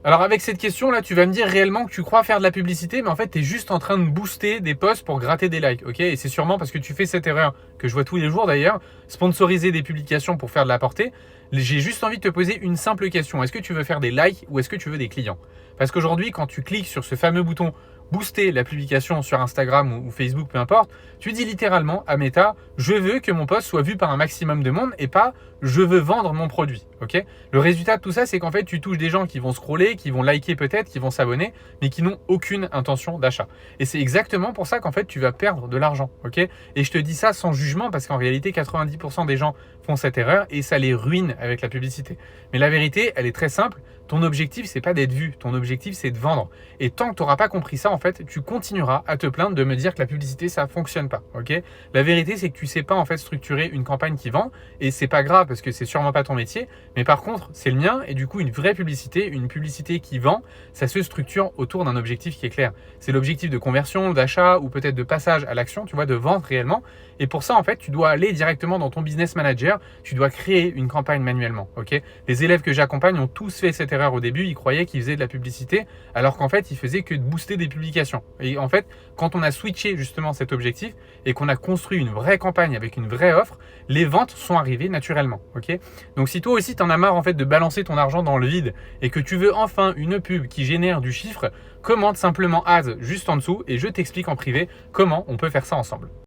Alors avec cette question là, tu vas me dire réellement que tu crois faire de la publicité, mais en fait, tu es juste en train de booster des posts pour gratter des likes, ok? Et c'est sûrement parce que tu fais cette erreur que je vois tous les jours d'ailleurs, sponsoriser des publications pour faire de la portée. J'ai juste envie de te poser une simple question. Est-ce que tu veux faire des likes ou est-ce que tu veux des clients? Parce qu'aujourd'hui, quand tu cliques sur ce fameux bouton booster la publication sur Instagram ou Facebook, peu importe, tu dis littéralement à Meta, je veux que mon post soit vu par un maximum de monde et pas je veux vendre mon produit. Ok? Le résultat de tout ça, c'est qu'en fait, tu touches des gens qui vont scroller, qui vont liker peut-être, qui vont s'abonner, mais qui n'ont aucune intention d'achat. Et c'est exactement pour ça qu'en fait, tu vas perdre de l'argent. Ok? Et je te dis ça sans jugement parce qu'en réalité, 90% des gens font cette erreur et ça les ruine avec la publicité. Mais la vérité, elle est très simple. Ton objectif, c'est pas d'être vu. Ton objectif, c'est de vendre. Et tant que tu n'auras pas compris ça, en fait, tu continueras à te plaindre de me dire que la publicité, ça fonctionne pas. Ok? La vérité, c'est que tu sais pas en fait structurer une campagne qui vend et c'est pas grave parce que c'est sûrement pas ton métier. Mais par contre, c'est le mien et du coup, une vraie publicité, une publicité qui vend, ça se structure autour d'un objectif qui est clair. C'est l'objectif de conversion, d'achat ou peut-être de passage à l'action, tu vois, de vente réellement. Et pour ça, en fait, tu dois aller directement dans ton business manager. Tu dois créer une campagne manuellement. Ok? Les élèves que j'accompagne ont tous fait cette erreur au début. Ils croyaient qu'ils faisaient de la publicité alors qu'en fait, ils faisaient que de booster des publications. Et en fait, quand on a switché justement cet objectif et qu'on a construit une vraie campagne avec une vraie offre, les ventes sont arrivées naturellement. Ok? Donc si toi aussi tu en as marre en fait de balancer ton argent dans le vide et que tu veux enfin une pub qui génère du chiffre, commente simplement Ads juste en dessous et je t'explique en privé comment on peut faire ça ensemble.